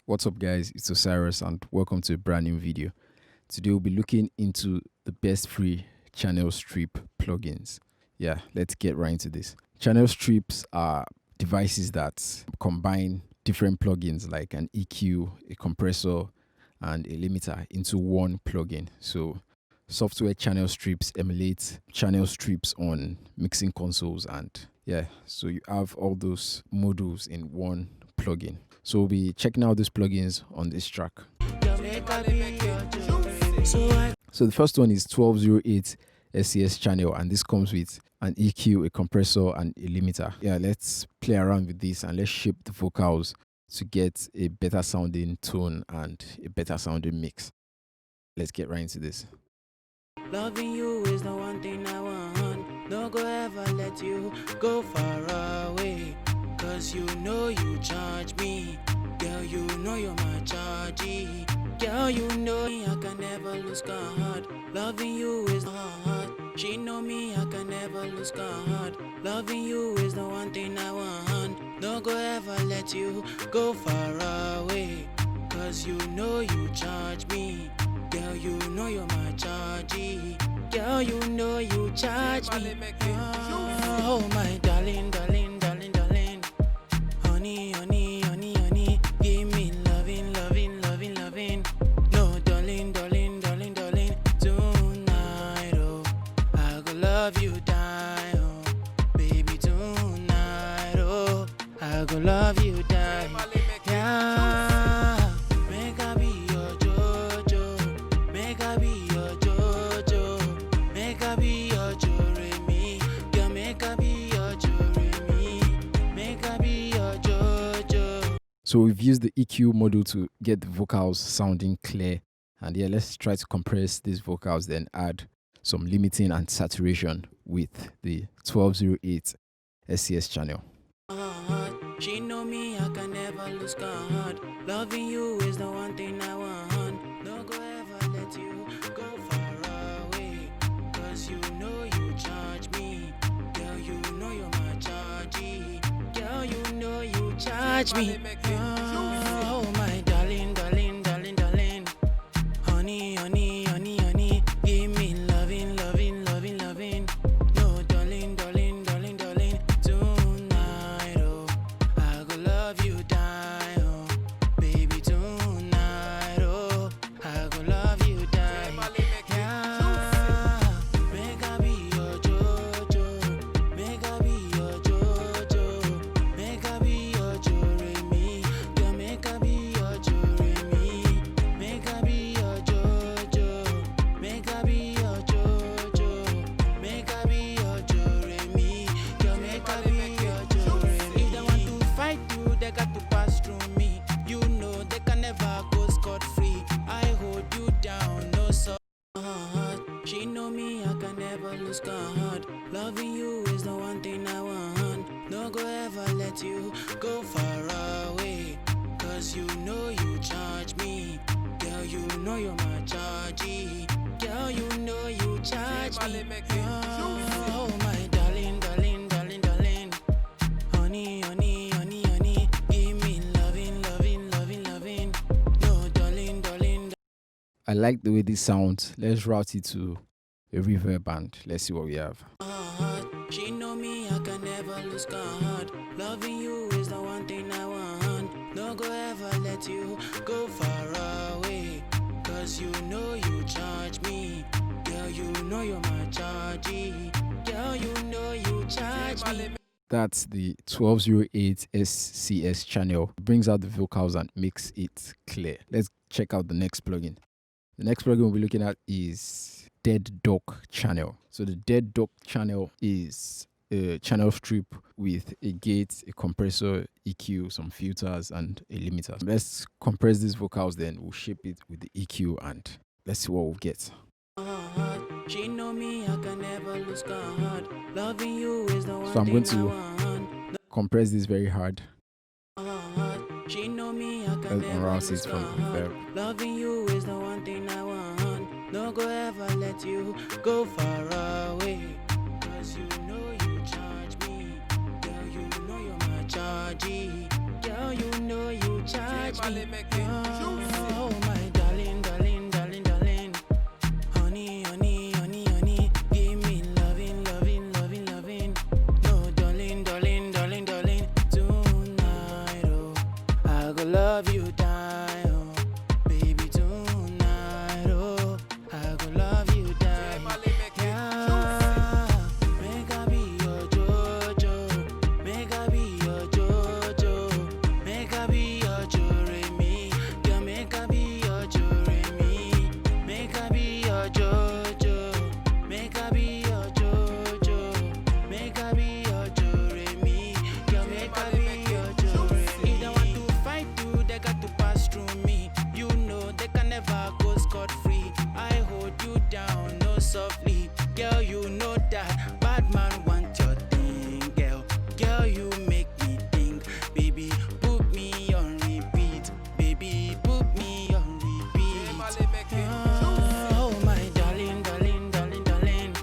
What's up guys, it's Osirus and welcome to a brand new video. Today we'll be looking into the best free channel strip plugins. Yeah, let's get right into this. Channel strips are devices that combine different plugins like an EQ, a compressor, and a limiter into one plugin. So software channel strips emulate channel strips on mixing consoles, and yeah, so you have all those modules in one plugin. So we'll be checking out these plugins on this track. So the first one is 1208 SCS channel, and this comes with an EQ, a compressor, and a limiter. Yeah, let's play around with this and let's shape the vocals to get a better sounding tone and a better sounding mix. Let's get right into this. Loving you is the one thing I want. No go ever let you go far away. Cause you know you charge me. Girl, you know you're my chargee. Girl, you know me, I can never lose God. Loving you is hard. She know me, I can never lose God. Loving you is the one thing I want. No go ever let you go far away. Cause you know you charge me. Girl, you know you're my chargee. Girl, you know you charge me. Oh, my darling, darling, darling, darling. Honey, honey, honey, honey. Give me loving, loving, loving, loving. No, darling, darling, darling, darling. Tonight, oh, I go love you, die, oh. Baby, tonight, oh, I go love you, die. Yeah. So we've used the EQ module to get the vocals sounding clear. And yeah, let's try to compress these vocals, then add some limiting and saturation with the 1208 SCS channel. She know me, I can never lose God. Loving you is the one thing I want. No go ever let you go far away. Cause you know you charge me. Girl, you know you're my chargee. Girl, you know you charge me. Oh, my darling, darling, darling, darling. Honey, honey, honey, honey. Give me loving, loving, loving, loving. No, darling, darling, darling, darling. Tonight, oh, I go love you, die, oh. Baby, tonight, oh, I go love you, die. Yeah. Make I be your Jojo. Make I be your Jojo. Make I be your Joremi. Girl, make I be your Joremi. Make I be your Jojo. Make I be your Jojo. Make I be your Joremi. Girl, make I be your Joremi. If they want to fight you, they got to pass through me. You know they can never go scot-free. I hold you down, no so. She know me, I can never lose God. Loving you is the one thing I want. No go ever let you go far away. Cause you know you charge me. Girl, you know you're my chargee. Girl, you know you charge me. Oh, my darling, darling, darling, darling. Honey, honey, honey, honey. Give me loving, loving, loving, loving. No, darling, darling. I like the way this sounds. Let's route it to a reverb and let's see what we have. She know me, I can never lose God. Loving you is the one thing I want. No go ever let you go far away. Cause you know you charge me. Girl, you know you're my chargee. Girl, you know you charge me. That's the 1208 SCS channel. It brings out the vocals and makes it clear. Let's check out the next plugin. The next plugin we'll be looking at is Dead Duck channel. So the Dead Duck channel is a channel strip with a gate, a compressor, EQ, some filters, and a limiter. Let's compress these vocals, then we'll shape it with the EQ and let's see what we'll get. She know me, I can never lose God. Loving you is the one So I'm going thing I to want. compress this very hard. She know me, I can Let's never unroute lose it from the God. verb. Loving you is the one thing I want. No go ever let you go far away. Cause you know you charge me. Girl, you know you're my chargee. Girl, you know you charge me. Oh, my darling, darling, darling, darling. Honey, honey, honey, honey. Give me loving, loving, loving, loving. No, darling, darling, darling, darling. Tonight, oh, I go love you, die, oh. Baby, tonight, oh, I go love you, die. Yeah, make I be your Jojo. Make I be your Jojo. Make I be your Joremi. Girl, make I be your Joremi. Make I be your Jojo. Make I be your Jojo. Make I be your Joremi. Girl, make I be your Joremi. If they want to fight you, they got to pass through me. You know they can never go scot-free. I hold you down, no softly. Girl, you know that bad man want your thing, girl. Girl, you make me think. Baby, put me on repeat. Baby, put me on repeat. Oh, my darling, darling, darling, darling.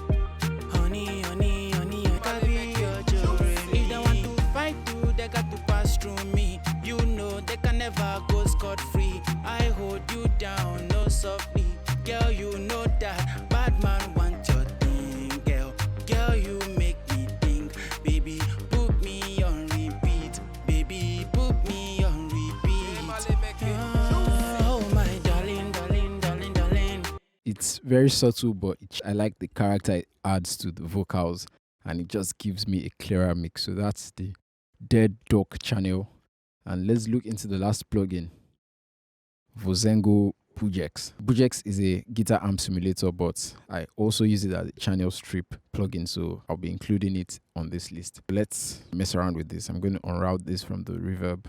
Honey, honey, honey, I can be your jewelry. If they want to fight you, they got to pass through me. You know they can never go scot-free. I hold you down, no softly. Girl, you know that bad man want your thing, girl. Girl, you make me think. Baby, put me on repeat. Baby, put me on repeat. Oh, my darling, darling, darling, darling. It's very subtle, but I like the character it adds to the vocals, and it just gives me a clearer mix. So that's the Dead Dog channel. And let's look into the last plugin, Vozengo Bujex. Bujex is a guitar amp simulator, but I also use it as a channel strip plugin, so I'll be including it on this list. Let's mess around with this. I'm going to unroute this from the reverb,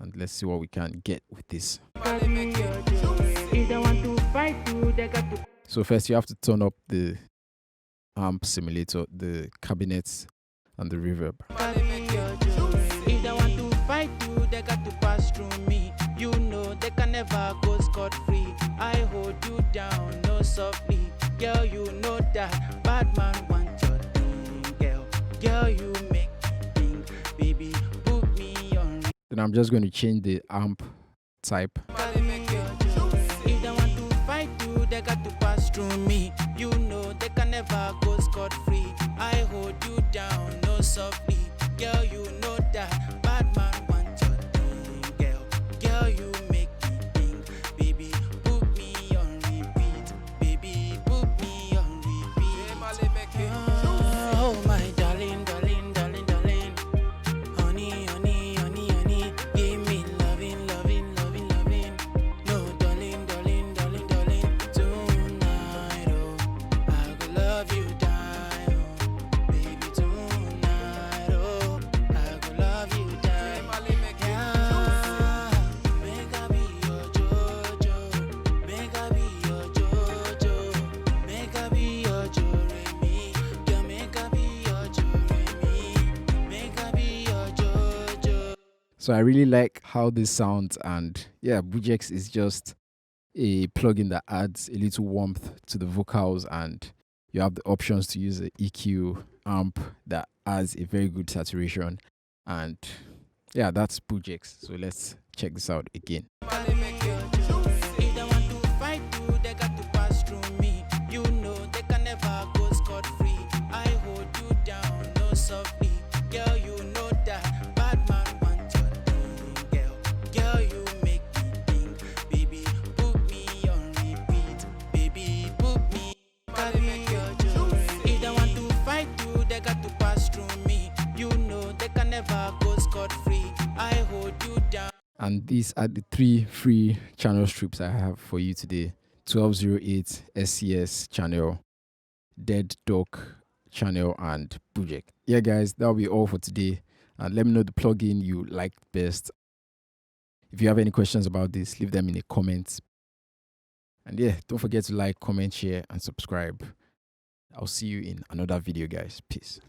and let's see what we can get with this. If they want to fight you, they got to. So first you have to turn up the amp simulator, the cabinets, and the reverb. If they want to fight you, they got to pass through me. You know they can never go scot-free. I hold you down, no softly. Girl, you know that bad man want your thing, girl. Girl, you make me think. Baby, put me on. Then I'm just going to change the amp type. If they want to fight you, they got to pass through me. You know they can never go scot-free. I hold you down, no softly. Girl, you know that bad man want your thing, girl. Girl, you make me think. Baby, put me on repeat. Baby, put me on repeat. Oh, my darling, darling, darling, darling. Honey, honey, honey, honey. Give me loving, loving, loving, loving. No, darling, darling, darling, darling. Tonight, oh, I go love you, die, oh. Baby, tonight, oh, I go love you, die. Yeah, make I be your Jojo. Make I be your Jojo. Make I be your Joremi. Girl, make I be your Joremi. Make I be your Jojo. So I really like how this sounds, and yeah, Bujex is just a plugin that adds a little warmth to the vocals, and you have the options to use an EQ amp that adds a very good saturation. And yeah, that's Bujex. So let's check this out again. If they want to fight you, they got to pass through me. You know they can never go scot-free. I hold you down, no softly. Girl, you know that bad man want your thing, girl. Girl, you make me think. Baby, put me on repeat. Baby, put me. If they want to fight you, they got to pass through me. You know they can never go scot-free. I hold you down. And these are the 3 free channel strips I have for you today: 1208 SCS channel, Dead Dog channel, and Bujex. Yeah, guys, that'll be all for today. And let me know the plugin you liked best. If you have any questions about this, leave them in the comments. And yeah, don't forget to like, comment, share, and subscribe. I'll see you in another video, guys. Peace.